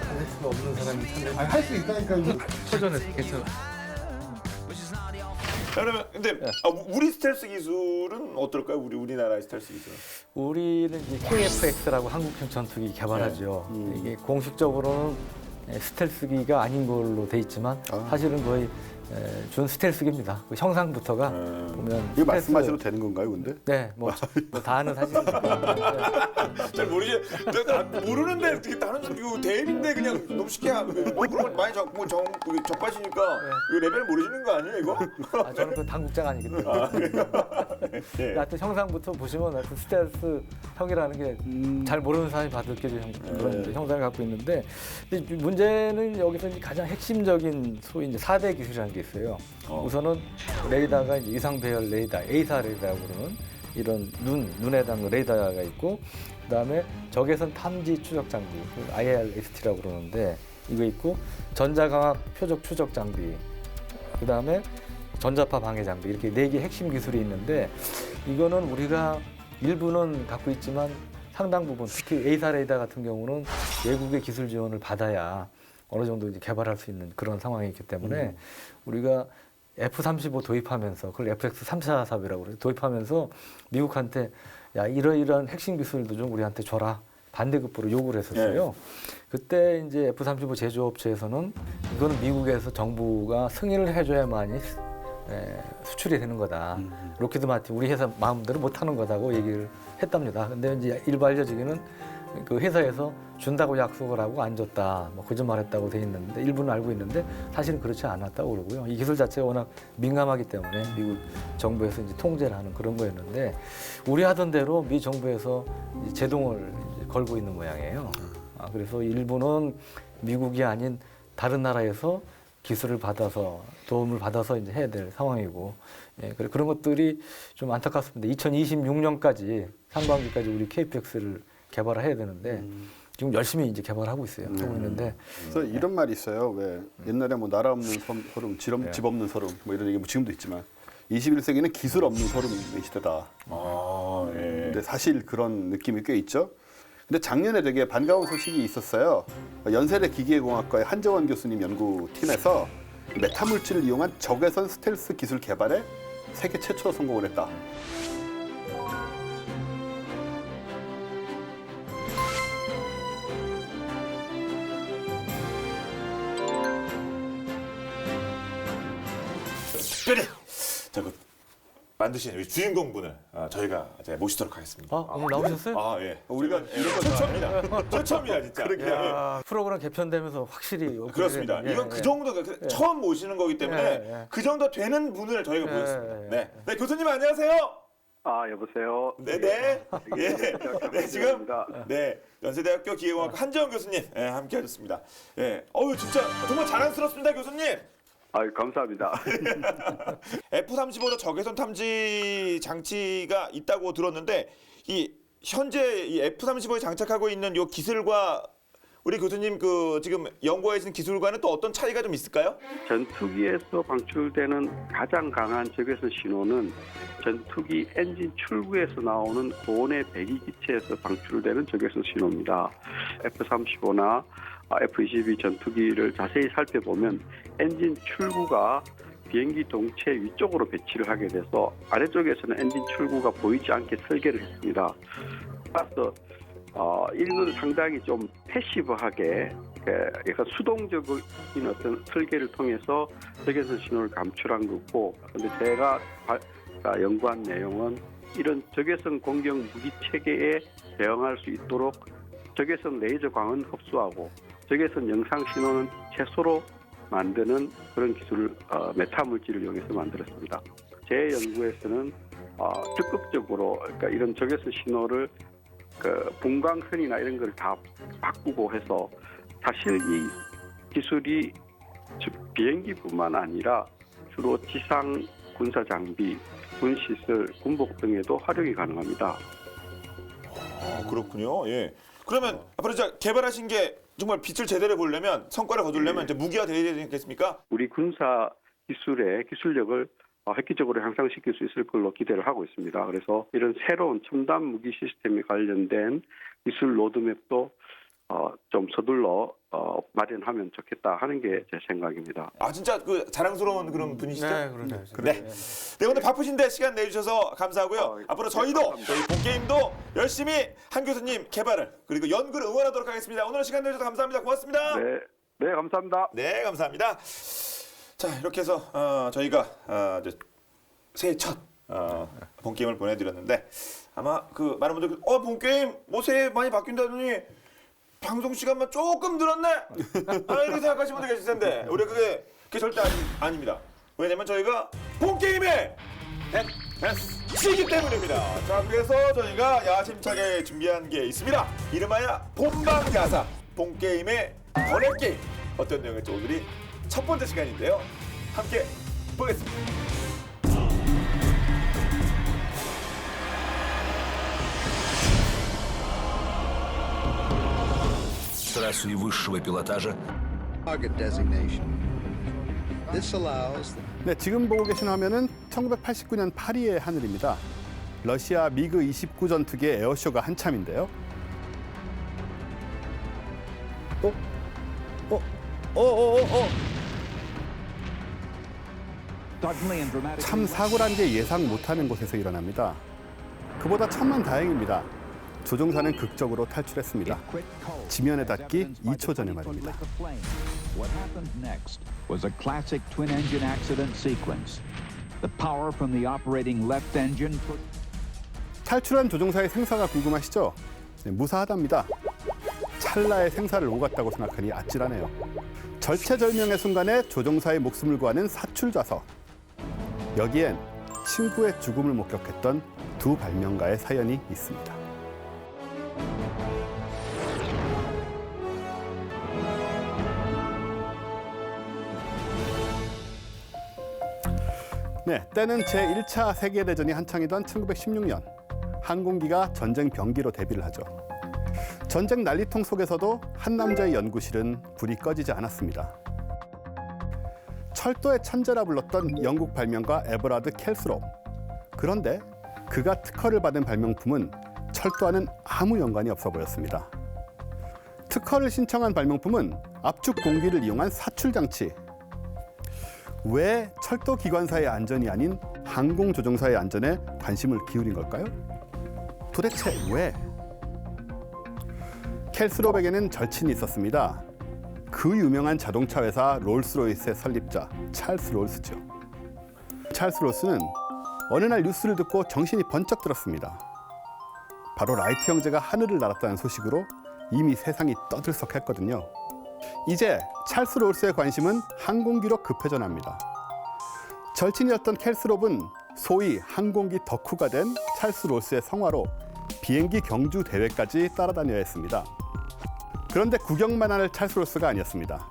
할 수가 없는 사람이 참 할 수 있다니까요. 터전에서 괜찮아. 자, 그러면 근데 우리 스텔스 기술은 어떨까요? 우리나라의 스텔스 기술. 우리는 이제 KF-X라고 한국형 전투기 개발하죠. 이게 공식적으로는 스텔스기가 아닌 걸로 돼 있지만 사실은 거의 준 스텔스기입니다. 그 형상부터가 보면 이거 말씀하셔도 되는 건가요, 근데? 네, 뭐 다는 사실은 잘 모르지. 내가 모르는데 어떻게 다른 이거 대인인데 그냥 너무 쉽게 뭐 그런 걸 많이 접하시니까 이거 레벨 모르시는 거 아니에요, 이거? 저는 그 당국자가 아니기 때문에. 네. 하여튼 형상부터 보시면 하여튼 스텔스 형이라는 게 잘 모르는 사람이 봐도 느껴지는 그런 형상을 갖고 있는데 근데 문제는 여기서 이제 가장 핵심적인 소위 이제 4대 기술이라는 게 있어요. 우선은 레이더가 이제 위상 배열 레이더, A사 레이더라고 그러는 이런 눈에 담는 레이더가 있고 그다음에 적외선 탐지 추적 장비, IRST라고 그러는데 이거 있고 전자광학 표적 추적 장비, 그다음에 전자파 방해 장비 이렇게 4개 핵심 기술이 있는데 이거는 우리가 일부는 갖고 있지만 상당 부분 특히 A사 레이더 같은 경우는 외국의 기술 지원을 받아야 어느 정도 이제 개발할 수 있는 그런 상황이 있기 때문에 우리가 F-35 도입하면서 그걸 FX 3차 사업이라고 그래요. 도입하면서 미국한테 야 이러이러한 핵심 기술도 좀 우리한테 줘라 반대급부로 요구를 했었어요. 그때 이제 F-35 제조업체에서는 이거는 미국에서 정부가 승인을 해줘야만이 수출이 되는 거다. 로키드 마틴 우리 회사 마음대로 못하는 거다고 얘기를 했답니다. 근데 이제 일부 알려지기는 그 회사에서 준다고 약속을 하고 안 줬다, 뭐 거짓말했다고 돼 있는데 일부는 알고 있는데 사실은 그렇지 않았다고 그러고요. 이 기술 자체가 워낙 민감하기 때문에 미국 정부에서 이제 통제를 하는 그런 거였는데 우리 하던 대로 미 정부에서 이제 제동을 이제 걸고 있는 모양이에요. 그래서 일부는 미국이 아닌 다른 나라에서 기술을 받아서 도움을 받아서 이제 해야 될 상황이고 그런 것들이 좀 안타깝습니다. 2026년까지 상반기까지 우리 KF-X를 개발을 해야 되는데 지금 열심히 이제 개발하고 있어요. 하고 있는데 그래서 이런 말이 있어요. 왜 옛날에 뭐 나라 없는 소름, 집 없는 소름 뭐 이런 얘기 뭐 지금도 있지만 21세기는 기술 없는 소름의 시대다. 아, 예. 근데 사실 그런 느낌이 꽤 있죠. 근데 작년에 되게 반가운 소식이 있었어요. 연세대 기계공학과의 한정원 교수님 연구팀에서 메타물질을 이용한 적외선 스텔스 기술 개발에 세계 최초로 성공을 했다. 특별히 자그 만드신 우리 주인공분을 저희가 이제 모시도록 하겠습니다. 오늘 나오셨어요? 아 예. 우리가 최초입니다. 최초입니다 진짜. 예. 야, 프로그램 개편되면서 확실히 그렇습니다. 예, 이건 예. 그 정도 처음 모시는 거기 때문에 예. 그 정도 되는 분을 저희가 예, 모셨습니다. 예. 네. 네 교수님 안녕하세요. 여보세요. 네네. 예. 네 지금 감사합니다. 네 연세대학교 기계공학과 한정원 교수님 함께하셨습니다. 예. 어유 진짜 정말 자랑스럽습니다 교수님. 감사합니다. F-35도 적외선 탐지 장치가 있다고 들었는데 이 현재 이 F-35에 장착하고 있는 요 기술과 우리 교수님 그 지금 연구하신 기술과는 또 어떤 차이가 좀 있을까요? 전투기에서 방출되는 가장 강한 적외선 신호는 전투기 엔진 출구에서 나오는 고온의 배기 기체에서 방출되는 적외선 신호입니다. F-35나 F-22 전투기를 자세히 살펴보면 엔진 출구가 비행기 동체 위쪽으로 배치를 하게 돼서 아래쪽에서는 엔진 출구가 보이지 않게 설계를 했습니다. 따라서 이건 상당히 좀 패시브하게 약간 수동적인 어떤 설계를 통해서 적외선 신호를 감출한 거고, 근데 제가 연구한 내용은 이런 적외선 공격 무기 체계에 대응할 수 있도록 적외선 레이저 광은 흡수하고 적외선 영상 신호는 최소로 만드는 그런 기술을 메타 물질을 이용해서 만들었습니다. 제 연구에서는 적극적으로 그러니까 이런 적외선 신호를 분광선이나 이런 걸 다 바꾸고 해서 사실 이 기술이 비행기뿐만 아니라 주로 지상 군사 장비, 군 시설, 군복 등에도 활용이 가능합니다. 그렇군요. 예. 그러면 앞으로 자 개발하신 게 정말 빛을 제대로 보려면 성과를 거두려면 이제 무기화 되어야 되지 않겠습니까? 우리 군사 기술의 기술력을 획기적으로 향상시킬 수 있을 걸로 기대를 하고 있습니다. 그래서 이런 새로운 첨단 무기 시스템에 관련된 기술 로드맵도 좀 서둘러 마련하면 좋겠다 하는 게 제 생각입니다. 진짜 그 자랑스러운 그런 분이시죠? 네, 그러네요. 네. 네, 오늘 바쁘신데 시간 내주셔서 감사하고요. 앞으로 저희도 저희 본게임도 열심히 한 교수님 개발을 그리고 연구를 응원하도록 하겠습니다. 오늘 시간 내주셔서 감사합니다. 고맙습니다. 네, 감사합니다. 네, 감사합니다. 자, 이렇게 해서 저희가 이제 새해 첫 본게임을 보내드렸는데 아마 그 많은 분들 본게임 뭐 새해 많이 바뀐다더니 방송 시간만 조금 늘었네. 이렇게 생각하시는 분들 계실 텐데 우리 그게 절대 아닙니다. 왜냐면 저희가 본게임에 S이기 때문입니다. 자, 그래서 저희가 야심차게 준비한 게 있습니다. 이름하여 본방야사 본게임의 번외게임. 어떤 내용일지 오늘이 첫 번째 시간인데요. 함께 보겠습니다. Трассу высшего пилотажа Target designation. This allows 네, 지금 보고 계신 화면은 1989년 파리의 하늘입니다. 러시아 미그 29 전투기의 에어쇼가 한참인데요. 참 사고란 게 예상 못하는 곳에서 일어납니다. 그보다 천만다행입니다. 조종사는 극적으로 탈출했습니다. 지면에 닿기 2초 전에 말입니다. What happened next was a classic twin-engine accident sequence. The power from the operating left engine 탈출한 조종사의 생사가 궁금하시죠? 네, 무사하답니다. 찰나의 생사를 오갔다고 생각하니 아찔하네요. 절체절명의 순간에 조종사의 목숨을 구하는 사출좌석. 여기엔 친구의 죽음을 목격했던 두 발명가의 사연이 있습니다. 네, 때는 제1차 세계대전이 한창이던 1916년 항공기가 전쟁 병기로 데뷔를 하죠. 전쟁 난리통 속에서도 한 남자의 연구실은 불이 꺼지지 않았습니다. 철도의 천재라 불렀던 영국 발명가 에버라드 켈스롭. 그런데 그가 특허를 받은 발명품은 철도와는 아무 연관이 없어 보였습니다. 특허를 신청한 발명품은 압축 공기를 이용한 사출 장치. 왜 철도 기관사의 안전이 아닌 항공 조종사의 안전에 관심을 기울인 걸까요? 도대체 왜? 켈스롭에게는 절친이 있었습니다. 그 유명한 자동차 회사 롤스로이스의 설립자 찰스 롤스죠. 찰스 롤스는 어느 날 뉴스를 듣고 정신이 번쩍 들었습니다. 바로 라이트 형제가 하늘을 날았다는 소식으로 이미 세상이 떠들썩했거든요. 이제 찰스 롤스의 관심은 항공기로 급회전합니다. 절친이었던 켈스롭은 소위 항공기 덕후가 된 찰스 롤스의 성화로 비행기 경주 대회까지 따라다녀야 했습니다. 그런데 구경만 할 찰스 롤스가 아니었습니다.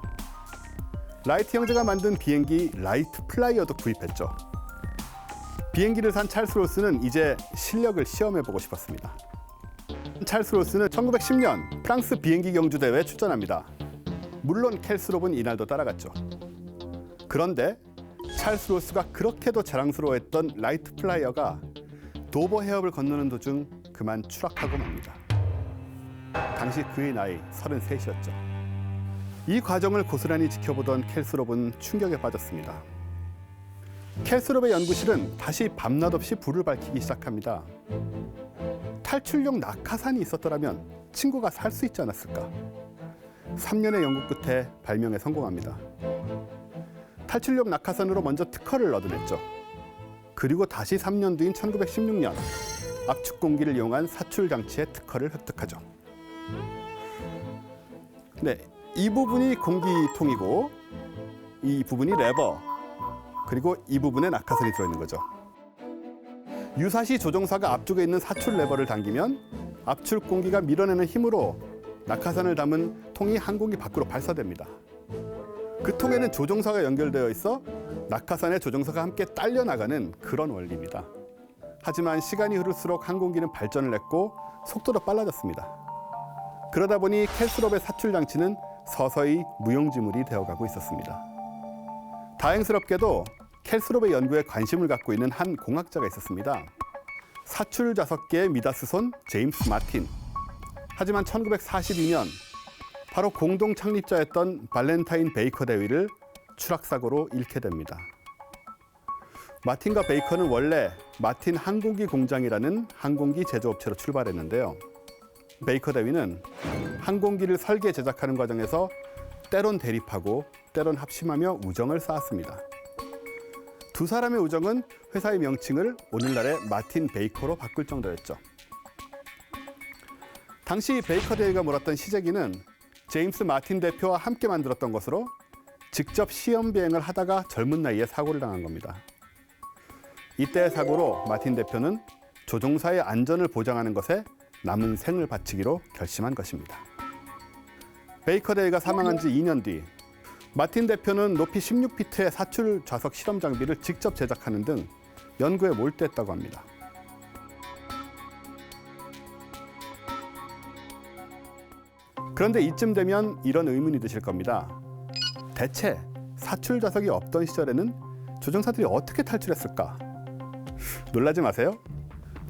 라이트 형제가 만든 비행기 라이트 플라이어도 구입했죠. 비행기를 산 찰스 롤스는 이제 실력을 시험해보고 싶었습니다. 찰스 롤스는 1910년 프랑스 비행기 경주 대회에 출전합니다. 물론 켈스롭은 이날도 따라갔죠. 그런데 찰스 롤스가 그렇게도 자랑스러워했던 라이트 플라이어가 도버 해협을 건너는 도중 그만 추락하고 맙니다. 당시 그의 나이 33이었죠. 이 과정을 고스란히 지켜보던 켈스롭은 충격에 빠졌습니다. 켈스롭의 연구실은 다시 밤낮 없이 불을 밝히기 시작합니다. 탈출용 낙하산이 있었더라면 친구가 살 수 있지 않았을까? 3년의 연구 끝에 발명에 성공합니다. 탈출용 낙하산으로 먼저 특허를 얻어냈죠. 그리고 다시 3년 뒤인 1916년 압축 공기를 이용한 사출 장치의 특허를 획득하죠. 네, 이 부분이 공기통이고 이 부분이 레버, 그리고 이 부분에 낙하산이 들어있는 거죠. 유사시 조종사가 앞쪽에 있는 사출 레버를 당기면 압축 공기가 밀어내는 힘으로 낙하산을 담은 통이 항공기 밖으로 발사됩니다. 그 통에는 조종사가 연결되어 있어 낙하산에 조종사가 함께 딸려 나가는 그런 원리입니다. 하지만 시간이 흐를수록 항공기는 발전을 했고 속도도 빨라졌습니다. 그러다 보니 켈스롭의 사출 장치는 서서히 무용지물이 되어가고 있었습니다. 다행스럽게도 켈스롭의 연구에 관심을 갖고 있는 한 공학자가 있었습니다. 사출 좌석계의 미다스 손 제임스 마틴. 하지만 1942년 바로 공동 창립자였던 발렌타인 베이커 대위를 추락사고로 잃게 됩니다. 마틴과 베이커는 원래 마틴 항공기 공장이라는 항공기 제조업체로 출발했는데요. 베이커 대위는 항공기를 설계 제작하는 과정에서 때론 대립하고 때론 합심하며 우정을 쌓았습니다. 두 사람의 우정은 회사의 명칭을 오늘날의 마틴 베이커로 바꿀 정도였죠. 당시 베이커 대위가 몰았던 시제기는 제임스 마틴 대표와 함께 만들었던 것으로 직접 시험 비행을 하다가 젊은 나이에 사고를 당한 겁니다. 이때의 사고로 마틴 대표는 조종사의 안전을 보장하는 것에 남은 생을 바치기로 결심한 것입니다. 베이커 대위가 사망한 지 2년 뒤 마틴 대표는 높이 16피트의 사출 좌석 실험 장비를 직접 제작하는 등 연구에 몰두했다고 합니다. 그런데 이쯤 되면 이런 의문이 드실 겁니다. 대체 사출 좌석이 없던 시절에는 조종사들이 어떻게 탈출했을까? 놀라지 마세요.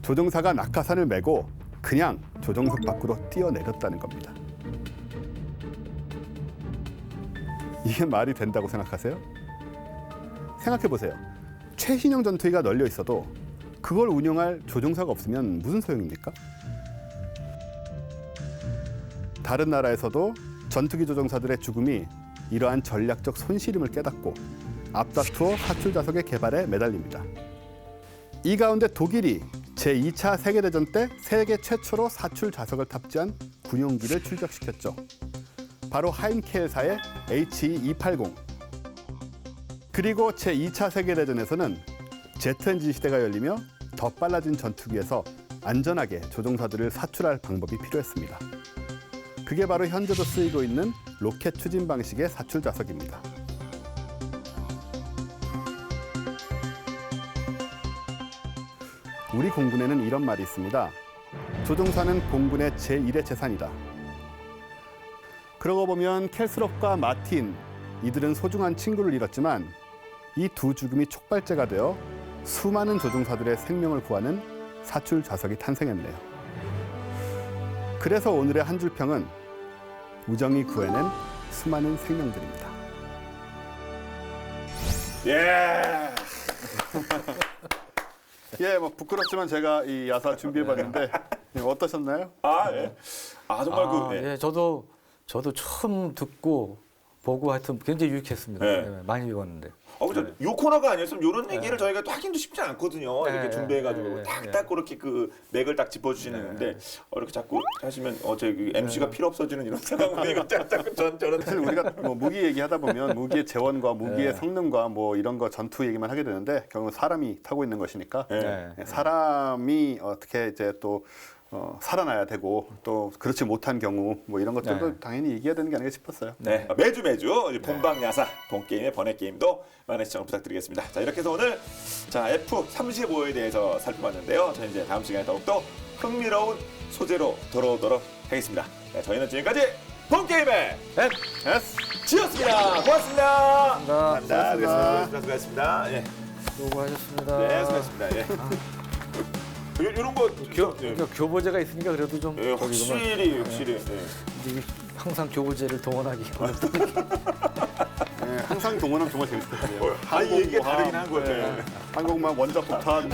조종사가 낙하산을 메고 그냥 조종석 밖으로 뛰어내렸다는 겁니다. 이게 말이 된다고 생각하세요? 생각해보세요. 최신형 전투기가 널려 있어도 그걸 운용할 조종사가 없으면 무슨 소용입니까? 다른 나라에서도 전투기 조종사들의 죽음이 이러한 전략적 손실임을 깨닫고 앞다투어 사출 좌석의 개발에 매달립니다. 이 가운데 독일이 제2차 세계대전 때 세계 최초로 사출 좌석을 탑재한 군용기를 출격시켰죠. 바로 하임케일사의 HE-280. 그리고 제2차 세계대전에서는 제트 엔진 시대가 열리며 더 빨라진 전투기에서 안전하게 조종사들을 사출할 방법이 필요했습니다. 그게 바로 현재도 쓰이고 있는 로켓 추진 방식의 사출 좌석입니다. 우리 공군에는 이런 말이 있습니다. 조종사는 공군의 제1의 재산이다. 그러고 보면 캘스롭과 마틴 이들은 소중한 친구를 잃었지만 이 두 죽음이 촉발제가 되어 수많은 조종사들의 생명을 구하는 사출 좌석이 탄생했네요. 그래서 오늘의 한 줄 평은 우정이 구해낸 수많은 생명들입니다. 예. 예, 뭐 부끄럽지만 제가 이 야사 준비해봤는데 어떠셨나요? 아 예. 아 정말 그 예. 예, 저도 처음 듣고 보고 하여튼 굉장히 유익했습니다. 네. 예, 많이 읽었는데. 그죠. 요 코너가 아니었으면 이런 얘기를 저희가 또 하기도 쉽지 않거든요. 이렇게 네, 준비해가지고 네, 딱딱 그렇게 그 맥을 딱 짚어주시는데 이렇게 자꾸 하시면 어제 그 MC가 필요 없어지는 이런 상황이 자꾸 저런 사실 우리가 뭐 무기 얘기하다 보면 무기의 재원과 무기의 성능과 뭐 이런 거 전투 얘기만 하게 되는데 결국은 사람이 타고 있는 것이니까 네. 사람이 어떻게 이제 또 살아나야 되고 또 그렇지 못한 경우 뭐 이런 것들도 당연히 얘기해야 되는 게 아닌가 싶었어요. 네, 매주 본방 야사 본 게임의 번외 게임도 많은 시청 부탁드리겠습니다. 자 이렇게 해서 오늘 자 F35에 대해서 살펴봤는데요. 저희 이제 다음 시간에 더욱더 흥미로운 소재로 돌아오도록 하겠습니다. 네, 저희는 지금까지 본 게임의 지였습니다. 고맙습니다. 감사합니다. 수고하셨습니다. 예. 수고하셨습니다. 네, 수고하셨습니다. 예. 이런 거 그러니까 교보제가 있으니까 그래도 좀 예, 저기 확실히 예. 근데 이게 항상 교보제를 동원하기 어렵다. 항상 동원하면 정말 재밌을 것 같아요. 이게 다르긴 한 거예요. 한국만 원자폭탄.